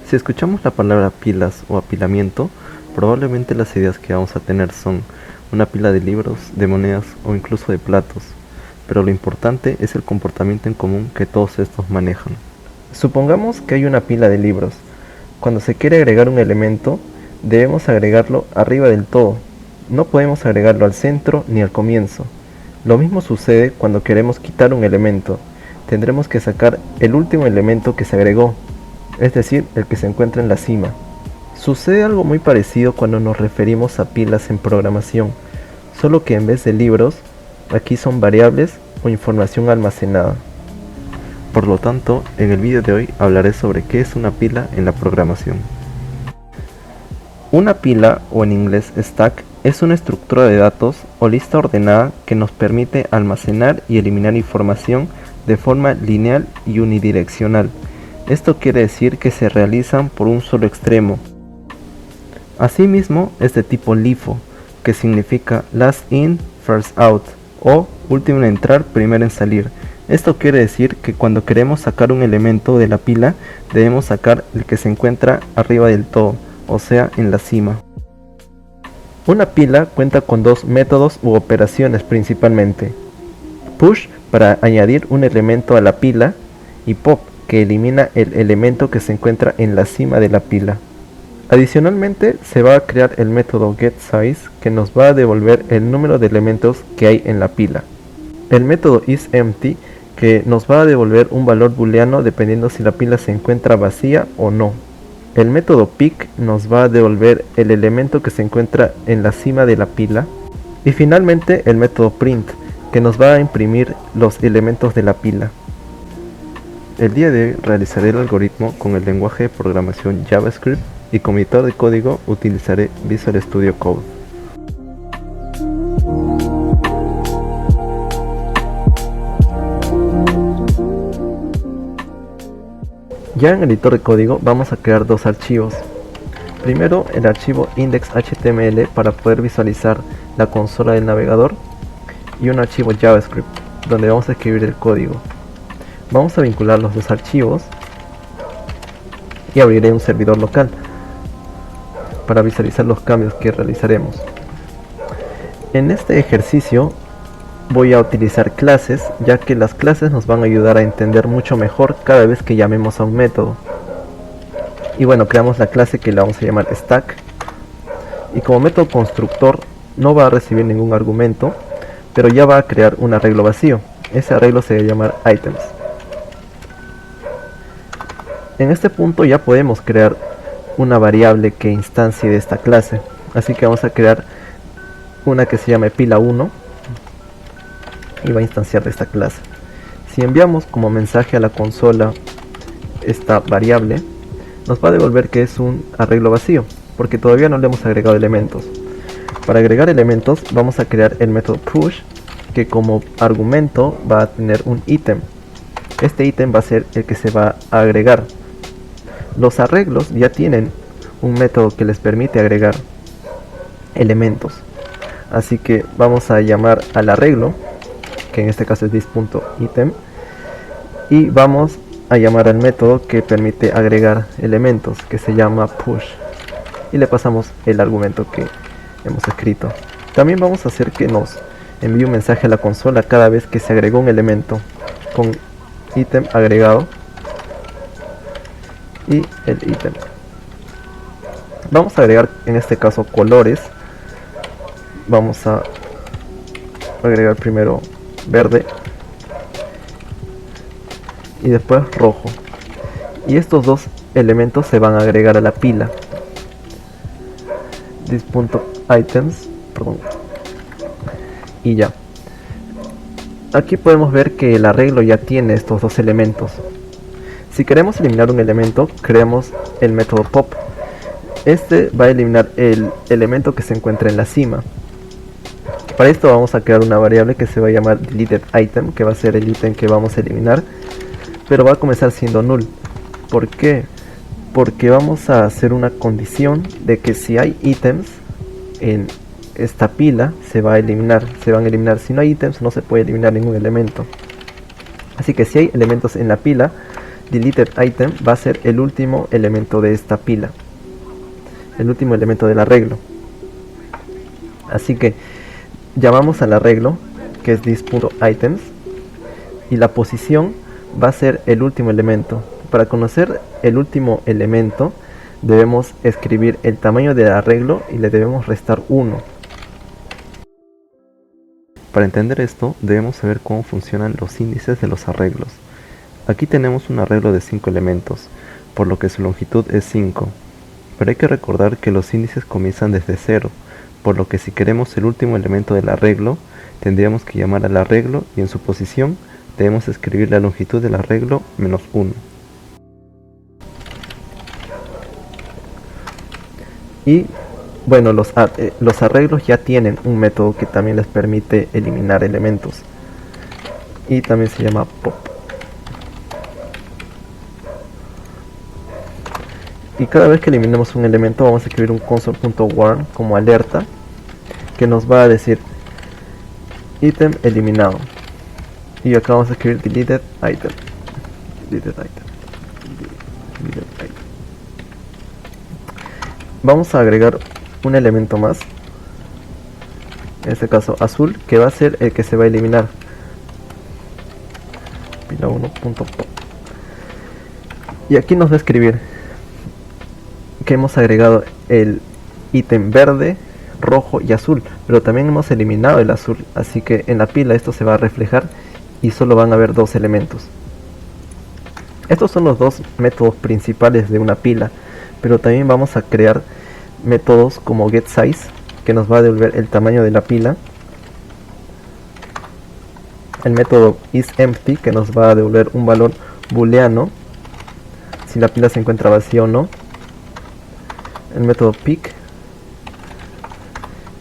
Si escuchamos la palabra pilas o apilamiento, probablemente las ideas que vamos a tener son una pila de libros, de monedas o incluso de platos, pero lo importante es el comportamiento en común que todos estos manejan. Supongamos que hay una pila de libros. Cuando se quiere agregar un elemento, debemos agregarlo arriba del todo. No podemos agregarlo al centro ni al comienzo. Lo mismo sucede cuando queremos quitar un elemento. Tendremos que sacar el último elemento que se agregó, es decir, el que se encuentra en la cima. Sucede algo muy parecido cuando nos referimos a pilas en programación, solo que en vez de libros, aquí son variables o información almacenada. Por lo tanto, en el vídeo de hoy hablaré sobre qué es una pila en la programación. Una pila, o en inglés stack, es una estructura de datos o lista ordenada que nos permite almacenar y eliminar información de forma lineal y unidireccional. Esto quiere decir que se realizan por un solo extremo. Asimismo, es de tipo LIFO, que significa last in, first out, o último en entrar, primero en salir. Esto quiere decir que cuando queremos sacar un elemento de la pila, debemos sacar el que se encuentra arriba del todo, o sea, en la cima. Una pila cuenta con dos métodos u operaciones principalmente. Push, para añadir un elemento a la pila, y pop, que elimina el elemento que se encuentra en la cima de la pila. Adicionalmente, se va a crear el método getSize, que nos va a devolver el número de elementos que hay en la pila. El método isEmpty, que nos va a devolver un valor booleano dependiendo si la pila se encuentra vacía o no. El método pick nos va a devolver el elemento que se encuentra en la cima de la pila. Y finalmente el método print, que nos va a imprimir los elementos de la pila. El día de hoy realizaré el algoritmo con el lenguaje de programación JavaScript y como editor de código utilizaré Visual Studio Code. Ya en el editor de código vamos a crear dos archivos. Primero el archivo index.html para poder visualizar la consola del navegador y un archivo JavaScript donde vamos a escribir el código. Vamos a vincular los dos archivos y abriré un servidor local para visualizar los cambios que realizaremos. En este ejercicio voy a utilizar clases, ya que las clases nos van a ayudar a entender mucho mejor cada vez que llamemos a un método. Y bueno, creamos la clase que la vamos a llamar stack, y como método constructor no va a recibir ningún argumento, pero ya va a crear un arreglo vacío. Ese arreglo se va a llamar items. En este punto ya podemos crear una variable que instancie de esta clase, así que vamos a crear una que se llame pila1 y va a instanciar de esta clase. Si enviamos como mensaje a la consola esta variable, nos va a devolver que es un arreglo vacío, porque todavía no le hemos agregado elementos. Para agregar elementos vamos a crear el método push, que como argumento va a tener un ítem. Este ítem va a ser el que se va a agregar. Los arreglos ya tienen un método que les permite agregar elementos, así que vamos a llamar al arreglo, que en este caso es this.item, y vamos a llamar al método que permite agregar elementos, que se llama push, y le pasamos el argumento que hemos escrito. También vamos a hacer que nos envíe un mensaje a la consola cada vez que se agregó un elemento con ítem agregado y el ítem. Vamos a agregar en este caso colores. Vamos a agregar primero verde y después rojo, y estos dos elementos se van a agregar a la pila. This.items, y ya. Aquí podemos ver que el arreglo ya tiene estos dos elementos. Si queremos eliminar un elemento, creamos el método pop. Este va a eliminar el elemento que se encuentra en la cima. Para esto vamos a crear una variable que se va a llamar deleted_item, que va a ser el ítem que vamos a eliminar, pero va a comenzar siendo null. ¿Por qué? Porque vamos a hacer una condición de que si hay ítems en esta pila se van a eliminar. Si no hay ítems no se puede eliminar ningún elemento. Así que si hay elementos en la pila, deleted item va a ser el último elemento de esta pila, el último elemento del arreglo. Así que llamamos al arreglo, que es this.items, y la posición va a ser el último elemento. Para conocer el último elemento debemos escribir el tamaño del arreglo y le debemos restar 1. Para entender esto, debemos saber cómo funcionan los índices de los arreglos. Aquí tenemos un arreglo de 5 elementos, por lo que su longitud es 5. Pero hay que recordar que los índices comienzan desde 0, por lo que si queremos el último elemento del arreglo, tendríamos que llamar al arreglo y en su posición debemos escribir la longitud del arreglo menos 1. Y bueno, los arreglos ya tienen un método que también les permite eliminar elementos. Y también se llama pop. Y cada vez que eliminemos un elemento vamos a escribir un console.warn como alerta, que nos va a decir ítem eliminado. Y acá vamos a escribir deleted item. Deleted item. Deleted item. Vamos a agregar un elemento más, en este caso azul, que va a ser el que se va a eliminar. Pila1.pop. Y aquí nos va a escribir que hemos agregado el ítem verde, rojo y azul, pero también hemos eliminado el azul, así que en la pila esto se va a reflejar y solo van a haber 2 elementos. Estos son los 2 métodos principales de una pila, pero también vamos a crear métodos como getSize, que nos va a devolver el tamaño de la pila, el método isEmpty, que nos va a devolver un valor booleano si la pila se encuentra vacía o no, el método pick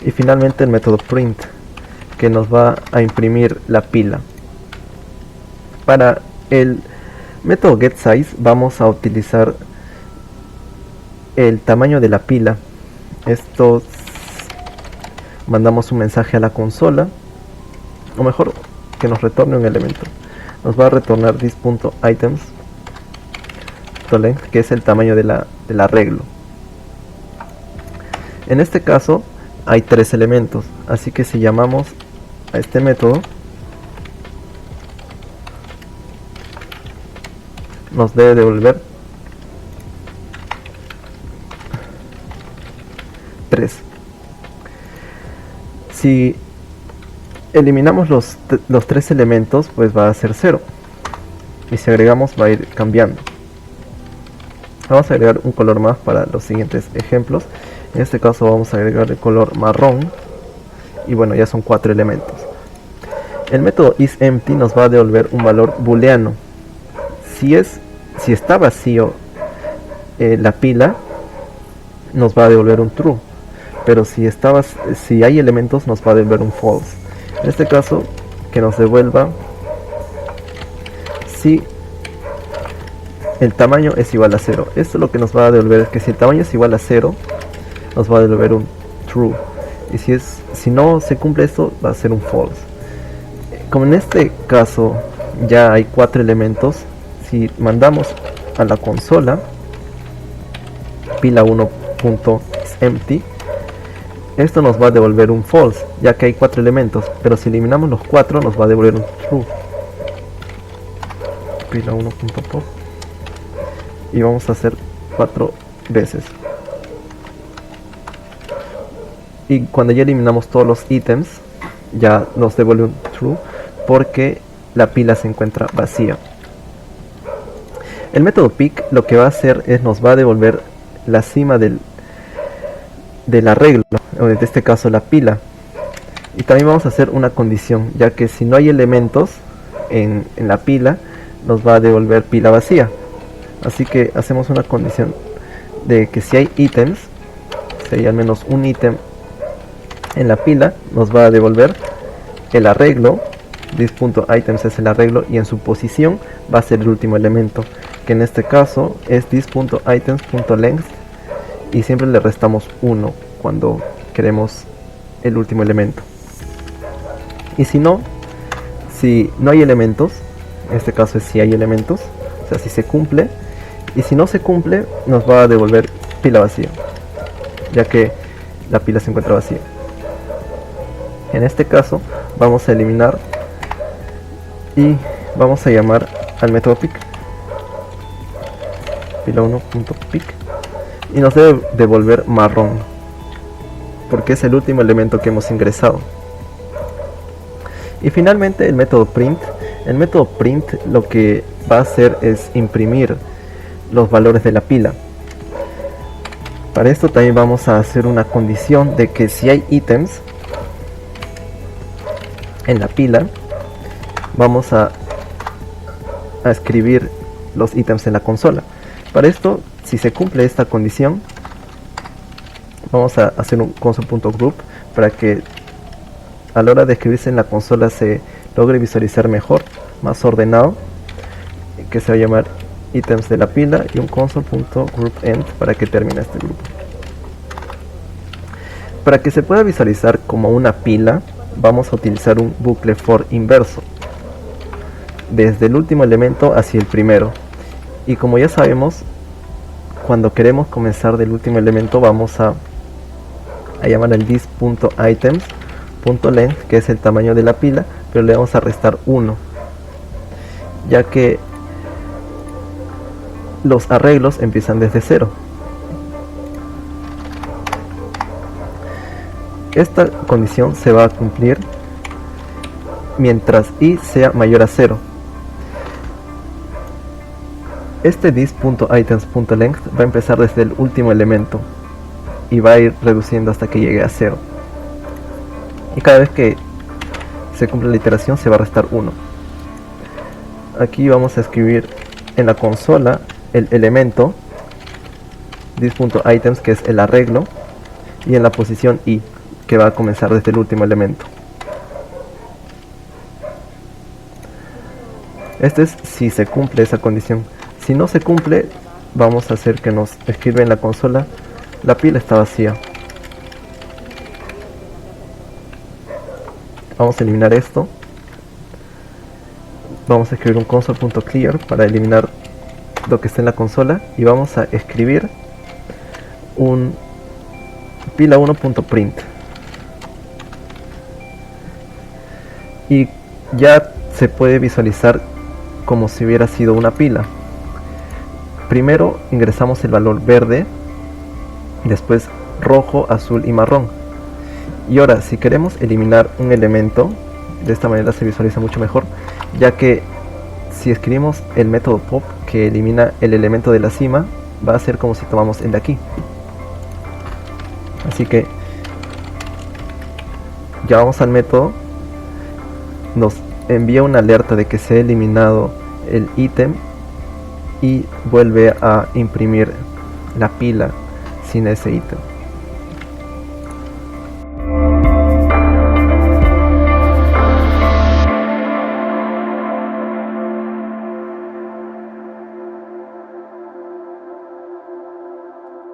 y finalmente el método print, que nos va a imprimir la pila. Para el método getSize vamos a utilizar el tamaño de la pila. Esto mandamos un mensaje a la consola, o mejor que nos retorne un elemento. Nos va a retornar this.items.length, que es el tamaño del arreglo. En este caso hay 3 elementos, así que si llamamos a este método nos debe devolver 3. Si eliminamos los 3 elementos, pues va a ser 0, y si agregamos va a ir cambiando. Vamos a agregar un color más para los siguientes ejemplos. En este caso vamos a agregar el color marrón, y bueno, ya son 4 elementos. El método isEmpty nos va a devolver un valor booleano. Si está vacío la pila, nos va a devolver un true, pero si hay elementos nos va a devolver un false. En este caso, que nos devuelva si el tamaño es igual a 0. Esto lo que nos va a devolver es que si el tamaño es igual a 0, nos va a devolver un true, y si no se cumple esto, va a ser un false. Como en este caso ya hay 4 elementos, si mandamos a la consola pila1.empty, esto nos va a devolver un false, ya que hay 4 elementos, pero si eliminamos los 4 nos va a devolver un true. Pila1.pop, y vamos a hacer 4 veces. Y cuando ya eliminamos todos los ítems, ya nos devuelve un true, porque la pila se encuentra vacía. El método pick lo que va a hacer es nos va a devolver la cima del arreglo, o en este caso la pila. Y también vamos a hacer una condición, ya que si no hay elementos en la pila, nos va a devolver pila vacía. Así que hacemos una condición de que si hay ítems, si hay al menos un ítem en la pila, nos va a devolver el arreglo. This.items es el arreglo, y en su posición va a ser el último elemento, que en este caso es this.items.length, y siempre le restamos 1 cuando queremos el último elemento. Y si no hay elementos, en este caso es si hay elementos, o sea, si se cumple, y si no se cumple nos va a devolver pila vacía, ya que la pila se encuentra vacía. En este caso vamos a eliminar y vamos a llamar al método pick, pila1.pick, y nos debe devolver marrón porque es el último elemento que hemos ingresado. Y finalmente el método print. El método print lo que va a hacer es imprimir los valores de la pila. Para esto también vamos a hacer una condición de que si hay ítems en la pila, vamos a escribir los ítems en la consola. Para esto, si se cumple esta condición, vamos a hacer un console.group para que a la hora de escribirse en la consola se logre visualizar mejor, más ordenado, que se va a llamar ítems de la pila, y un console.groupEnd para que termine este grupo. Para que se pueda visualizar como una pila, vamos a utilizar un bucle for inverso desde el último elemento hacia el primero, y como ya sabemos, cuando queremos comenzar del último elemento vamos a llamar al this.items.length, que es el tamaño de la pila, pero le vamos a restar 1, ya que los arreglos empiezan desde 0. Esta condición se va a cumplir mientras i sea mayor a 0. Este this.items.length va a empezar desde el último elemento y va a ir reduciendo hasta que llegue a 0. Y cada vez que se cumple la iteración se va a restar 1. Aquí vamos a escribir en la consola el elemento this.items, que es el arreglo, y en la posición i, que va a comenzar desde el último elemento. Este es si se cumple esa condición. Si no se cumple, vamos a hacer que nos escriba en la consola la pila está vacía. Vamos a eliminar esto. Vamos a escribir un console.clear para eliminar lo que está en la consola, y vamos a escribir un pila1.print, y ya se puede visualizar como si hubiera sido una pila. Primero ingresamos el valor verde, después rojo, azul y marrón. Y ahora, si queremos eliminar un elemento, de esta manera se visualiza mucho mejor, ya que si escribimos el método pop que elimina el elemento de la cima, va a ser como si tomamos el de aquí. Así que ya vamos al método, nos envía una alerta de que se ha eliminado el ítem y vuelve a imprimir la pila sin ese ítem.